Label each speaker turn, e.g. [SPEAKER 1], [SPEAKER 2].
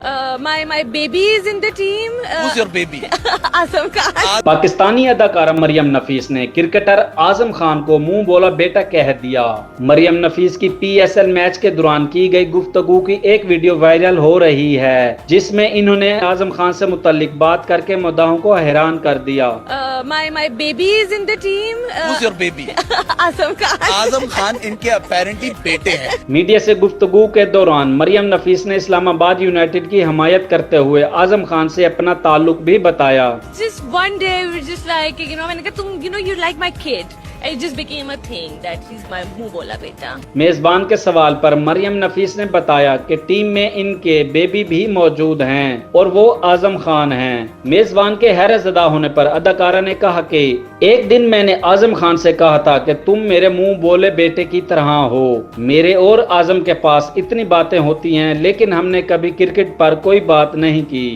[SPEAKER 1] My baby is in the team.
[SPEAKER 2] Who's your baby?
[SPEAKER 1] Azam Khan.
[SPEAKER 3] Pakistani اداکارہ مریم نفیس نے cricketer Azam Khan کو منہ بولا بیٹا کہہ دیا۔ مریم نفیس کی پی ایس ایل میچ کے دوران کی گئی گفتگو کی ایک ویڈیو وائرل ہو رہی ہے جس میں انہوں نے اعظم خان سے متعلق بات کر کے مداحوں کو حیران کر دیا۔
[SPEAKER 1] My baby is in the team.
[SPEAKER 2] Who's your baby?
[SPEAKER 1] Azam Khan.
[SPEAKER 2] Azam Khan ان کے اپیرنٹلی بیٹے ہیں۔
[SPEAKER 3] میڈیا سے گفتگو کے دوران مریم نفیس نے اسلام آباد یونائٹڈ کی حمایت کرتے ہوئے اعظم خان سے اپنا تعلق بھی بتایا۔
[SPEAKER 1] Just one day we were just like, میں نے کہا تم you like my kid. It just became a thing that he's my منہ بولا بیٹا۔
[SPEAKER 3] میزبان کے سوال پر مریم نفیس نے بتایا کہ ٹیم میں ان کے بیبی بھی موجود ہیں اور وہ اعظم خان ہیں۔ میزبان کے حیرت زدہ ہونے پر اداکارہ نے کہا کہ ایک دن میں نے اعظم خان سے کہا تھا کہ تم میرے منہ بولے بیٹے کی طرح ہو۔ میرے اور اعظم کے پاس اتنی باتیں ہوتی ہیں لیکن ہم نے کبھی کرکٹ پر کوئی بات نہیں کی۔